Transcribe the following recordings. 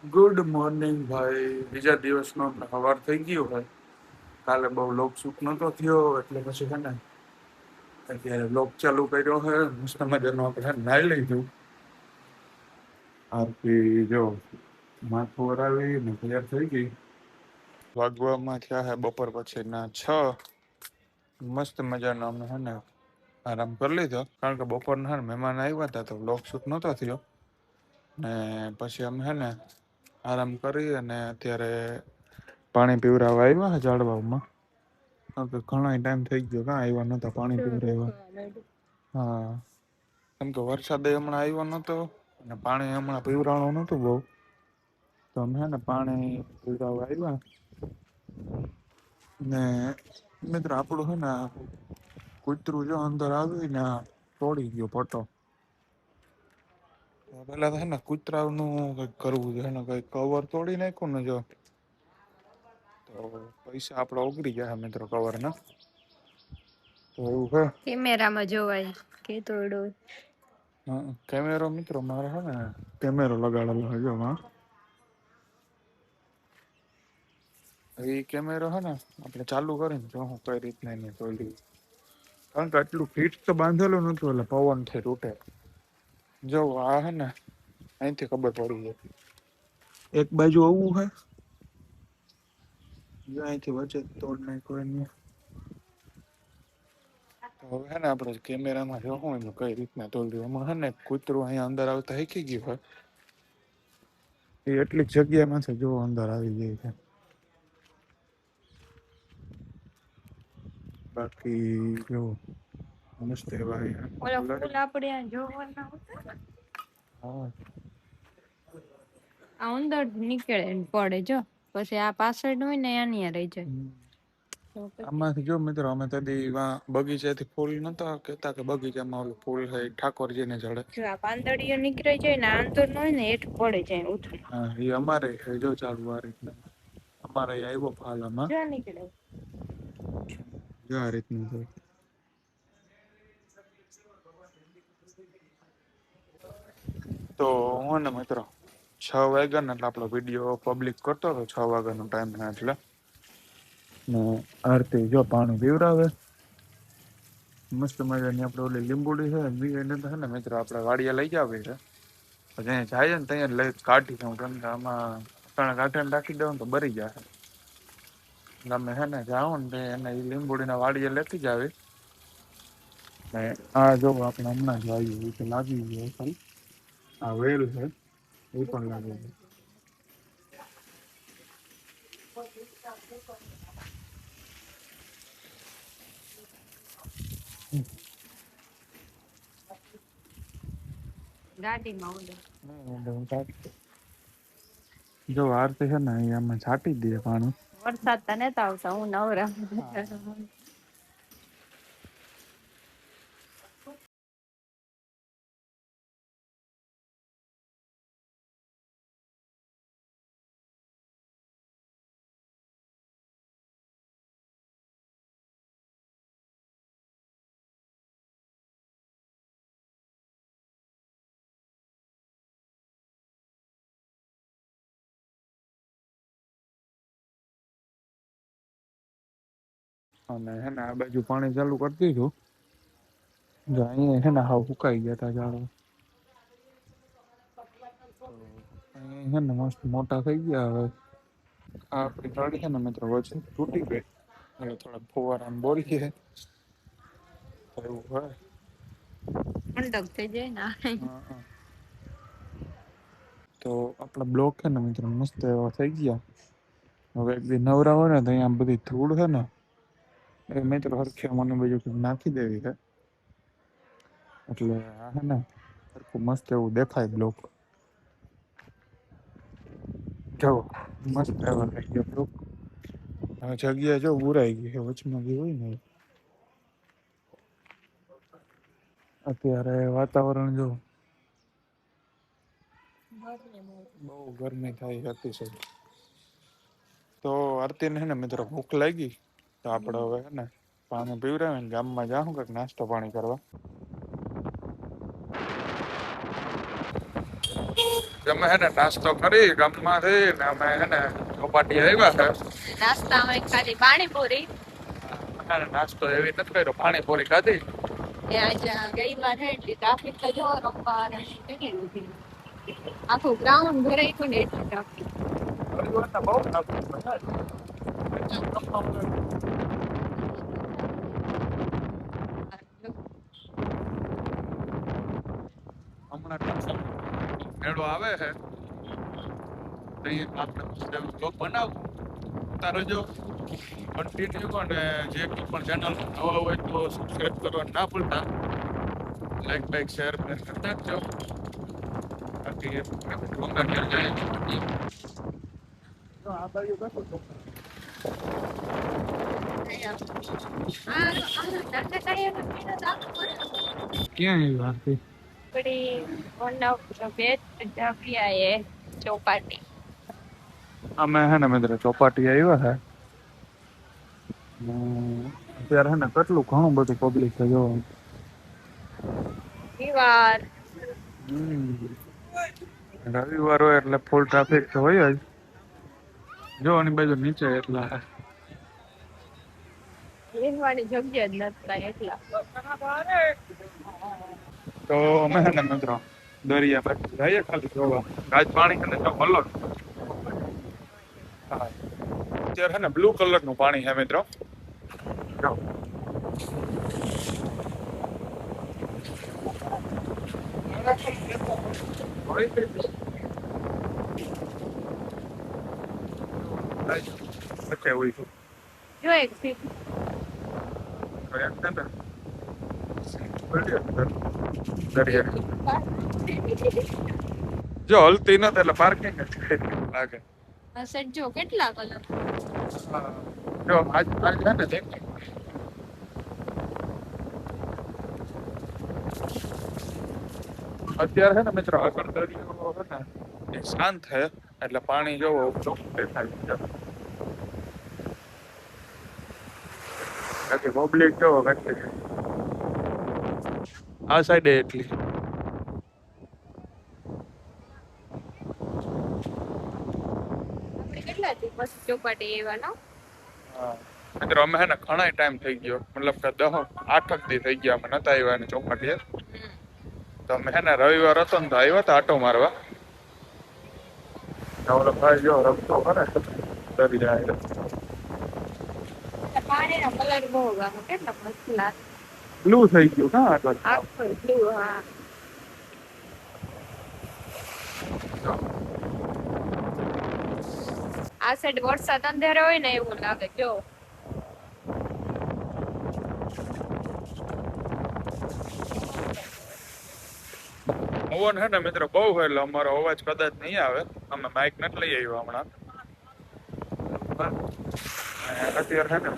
Good morning ભાઈ. બીજા દિવસનો સવાર થઈ ગયો હોય. કાલે બહુ લોક શૂટ નતો થયો એટલે પછી છે ને અત્યારે લોક ચાલુ કર્યો છે. મસ્ત મજાનો આપણે નાઈ લીધું. આરતી જો માથું વરાવી ને તૈયાર થઈ ગઈ. વાગવામાં થયા હે બપોર પછીના 6. મસ્ત મજાનો અમે હે ને આરામ કરી લીધો, કારણ કે બપોરના હે ને મહેમાન આવ્યા હતા તો લોક શૂટ નતો થયો. ને પછી અમે હે ને આરામ કરી અને અત્યારે પાણી પીવરાવા આવ્યા ઝાડવામાં. ઘણો ટાઈમ થઈ ગયો, કાં આવ્યા નતા પાણી પીવરાવા. હા, કેમ કે વરસાદ હમણાં આવ્યો નતો અને પાણી હમણાં પીવરાણું નતું બહુ, તો અમે હે ને પાણી પીવરાવા આવ્યા. ને મિત્ર આપણું હે ને કૂતરું જો અંદર આવીને તોડી ગયો પટો. પેલા તો હે ને કૂતરાનું કઈક કરવું છે, ને કઈક કવર તોડી નાખ્યું ને જો તો પૈસા આપડે ઉગડી ગયા મિત્રો કવર ના. તો એવું છે. કેમેરામાં જોવાય કે તોડો. કેમેરો મિત્રો મારે હે ને કેમેરો લગાડેલો છે જો માં. એ કેમેરો હે ને આપણે ચાલુ કરીને જો હું કઈ રીતના એને તોડી, કારણ કે આટલું ફીટ તો બાંધેલું નતું એટલે પવન થી તૂટે. જો આ હે ને અહીંથી ખબર પડી જાય. એક બાજુ આવું હે, જો અહીંથી વચ્ચે તોડ નાખ્યો એને. તો હવે હે ને આપણે કેમેરામાં જોવું એનું કઈ રીતના તોડ્યું. એમાં હે ને કૂતરું અહીંયા અંદર આવતા શીખી ગયું હોય. એ એટલી જગ્યામાં છે જો અંદર આવી જાય છે. બાકી જો મસ્ત ભાઈ. ઓલો ફૂલ આપણે જોવાના હતા. હા, આ અંદર નીકળે પડે જો, પછી આ પાછળ હોય ને આની રહી જાય. આમાંથી જો મિત્રો અમે તદી બગીચાથી ફૂલ નતા કેતા કે બગીચામાં ઓલું ફૂલ છે ઠાકોરજીને જડે. જો આ પાંદડીઓ નીકળી જાય ને આંતર હોય ને હેઠ પડે જાય ઉથલ. હા, એ અમારે જો ચાલુ આ રીતના અમારે આવ્યો ફાલામાં જો નીકળે. જો આ રીતનું છે. તો હું ને મિત્રો 6 વાગ્યા ને એટલે આપણો વિડીયો પબ્લિક કરતો હતો. 6 વાગ્યાનો ટાઈમ છે એટલે ને આરતી જો પાણી પીવરાવે. મસ્ત મજાની આપણે ઓલી લીંબુડી છે એને તો છે ને મિત્રો આપણે વાડીએ લઈ જાવી છે. જ્યાં જાય ને ત્યાં લઈ કાઢી દઉં, કેમ કે આમાં કાઢીને રાખી દઉં તો બરી જાય. એટલે અમે છે ને જાઉં ને એને લીંબુડીના વાડીએ લેતી જ આવી. ને આ જો આપણે હમણાં જ આવ્યું એ તો લાગી ગયો ખાલી. આ વેલ છે એ પણ લાગી ગયો. ગાડીમાં ઓલો જો આરતી છે ને એ અમે છાંટી દઈએ પાણી. વરસાદ તો નતા આવતા, હું નવરા. અને હે ને આ બાજુ પાણી ચાલુ કરી દીધું. જો અહીંયા છે ને હાવ સુકાઈ ગયા હતા ઝાડો. અહીંયા છે ને મસ્ત મોટા થઈ ગયા હવે. આ આપણી ગાડી છે ને મિત્રો વચ્ચે તૂટી ગઈ એટલે થોડા ફુવારામાં બોરી છે એવું હોય. ઠંડક થઈ જાય ને. હા. તો આપણા બ્લોક છે ને મિત્રો મસ્ત એવા થઈ ગયા. હવે એક દી નવરા હોય ને તો અહીંયા બધી ધૂળ છે ને એ મિત્રો હરખે મને બાજુ નાખી દેવી છે, એટલે આ હે ને હરખું મસ્ત એવું દેખાય બ્લોક. જો મસ્ત એવા થઈ ગયા બ્લોક. હવે જગ્યા જો બુરાઈ ગઈ છે વચમાં જે હોય ને. અત્યારે વાતાવરણ જો બહુ ગરમી થાય અતિશય. તો આરતીને હે ને મિત્રો ભૂખ લાગી તો આપણે હવે હે ને પાણી પીવડાવીને ગામમાં જાઉં કંઈક નાસ્તો પાણી કરવા. અમે હે ને નાસ્તો કરી ગામમાંથી ને અમે હે ને ચોપાટી આવ્યા છે. નાસ્તામાં ખાલી પાણીપુરી. હે ને નાસ્તો એવી નથી કર્યો, પાણીપુરી ખાધી. એ આજે ગઈ વાર હે એટલે ટ્રાફિક તો જો રંબા કેટલી ઊભી. આખું ગ્રાઉન્ડ ભરાઈ ગયું ને એટલી ટ્રાફિક. રવિવારના બહુ ટ્રાફિક હતા. હમણાં મેળો આવે છે તો એ આપણે બ્લોગ બનાવું તારો જો કન્ટિન્યુ અને જે કોઈ પણ ચેનલ નવા હોય તો સબસ્ક્રાઇબ કરવાનું ના ભૂલતા, લાઈક બાઈક શેર કરી નાખજો. બાકી આ બાજુ બેઠો છો. ક્યાં આવી વાત થઈ? one of the best જગ્યાએ ચોપાટી. અમે હે ને મિત્રો ચોપાટી આવ્યા છે. અત્યારે હે ને કેટલું ઘણું બધું પબ્લિક છે જો. રવિવાર. રવિવાર હોય એટલે ફૂલ ટ્રાફિક તો હોય જ. જો આની બાજુ નીચે એટલા લેવાની જગ્યા જ નથી એટલા. તો અમે હે ને મિત્રો દરિયા બાજુ જઈએ ખાલી જોવા. આજ પાણી છે ને તો ભલો. હા અત્યારે છે ને બ્લુ કલર નું પાણી છે મિત્રો. જો જો એક સીટ જો હલતી નથી એટલે પાર્કિંગ જ લાગે. સેટ જો કેટલા કલર. જો આજ છે ને દેખ અત્યારે છે ને મિત્રો આગળ દરિયો છે ને એ શાંત છે એટલે પાણી જોવો દેખાય. બાકી પબ્લિક જોવો કેટલી આ સાઈડે એટલી. આપણે કેટલા દિવસ ચોપાટી આવ્યા. મિત્રો અમે હે ને ઘણા ટાઈમ થઈ ગયો, મતલબ કે 8 દી થઈ ગયા અમે નતા આવ્યા ને ચોપાટીએ. તો અમે હે ને રવિવાર હતો ને તો આવ્યા હતા આટો મારવા. ઓલો ભાઈ જો રસ્તો કરે ડરી જાય. પાણીનો કલર બહુ ગમે, કેટલા મસ્ત લાગે. બ્લુ થઈ ગયું હા આટલો. આખું બ્લુ. હા આ સાઈડ વરસાદ અંધારો હોય ને એવું લાગે. જો પવન હે ને મિત્રો બહુ હોય એટલે અમારો અવાજ કદાચ નહીં આવે. અમે માઇક નથી લઈ આવ્યા હમણાં. અત્યારે હે ને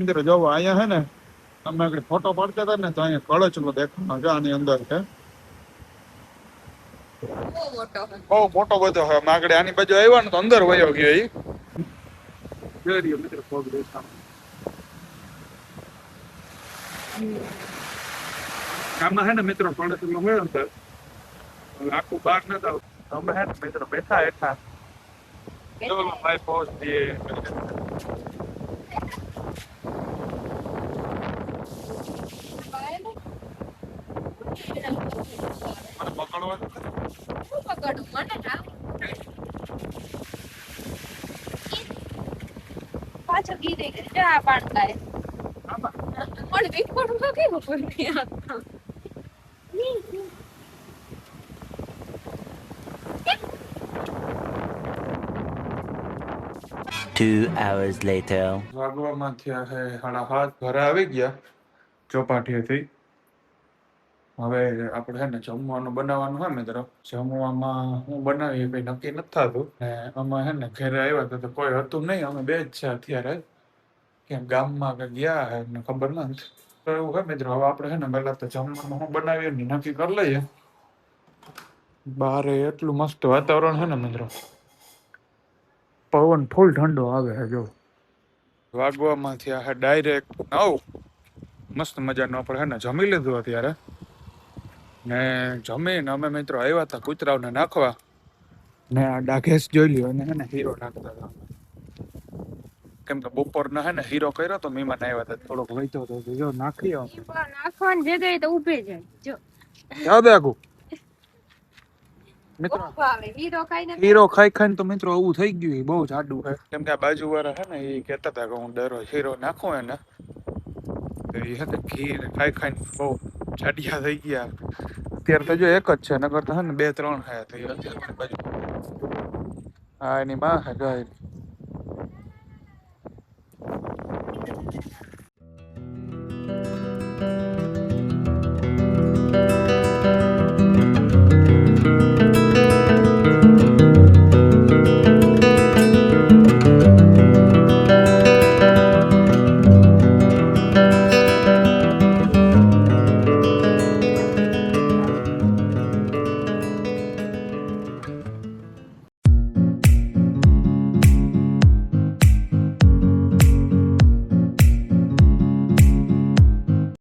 મિત્રો જો અહીંયા હે ને અમે આગળ ફોટો પાડતા હતા ને તો અહીંયા કળચલો દેખાણો છે આની અંદર છે. બહુ મોટો બધો છે. અમે આગળ આની બાજુ આવ્યા ને તો અંદર વયો ગયો એ. મિત્રો પગ દેખાણ આમાં હે ને મિત્રો કળચલો હોય અંદર આખું બહાર નતા. અમે હે ને મિત્રો બેઠા હેઠા ચલો ભાઈ પોસ્ટ દીએ. પાછળ ગીરે જા પાડતા પણ વિકપડ માં કેવું પડે. 2 hours later. વાગવામાં થયા છે 7:30. ઘરે આવી ગયા ચોપાટીએથી. હવે આપણે છે ને જમવાનું બનાવવાનું હોય મિત્રો. જમવામાં હું બનાવીએ કઈ નક્કી નથી થતું. ને અમે છે ને ઘરે આવ્યા તો કોઈ હતું નહીં, અમે બે જ છે અત્યારે. ક્યાંક ગામમાં કે ગયા હે ને ખબર નથી. તો એવું હોય મિત્રો, હવે આપણે છે ને પહેલા તો જમવાનું હું બનાવીએ ને નક્કી કરી લઈએ. બારે એટલું મસ્ત વાતાવરણ છે ને મિત્રો, પવન ફૂલ ઠંડો આવે છે. જો વાગવામાં થયા હે ડાયરેક્ટ 9. મસ્ત મજાનું આપણે છે ને જમી લીધું અત્યારે. ને જમીને અમે મિત્રો આવ્યા હતા કૂતરાઓને નાખવા. ને આ ડાઘેસ જોઈ લ્યો, અને છે ને હીરો નાખતા હતા. કેમ કે બપોરના છે ને હીરો કર્યો તો મહેમાન આવ્યા હતા, થોડોક વહીતો હતો. જો નાખી આવો. ઈ પણ નાખવાની જગ્યાએ તો ઊભે જાય. જો યાદ આગું મિત્રો, બહુ ભાવે હીરો ખાઈને. હીરો ખાઈ ખાઈને તો મિત્રો એવું થઈ ગયું. એ બહુ જાડું છે. કેમ કે આ બાજુવાળા છે ને એ કહેતા હતા કે હું દરરોજ હીરો નાખું એને, તો એ છે ને ઘી ખાઈ ખાઈને બહુ જાડિયા થઈ ગયા. અત્યારે તો જો એક જ છે, નકર તો છે ને 2-3 ખાયા તો એ અત્યારે બાજુ. હા, એની માં છે ગાય.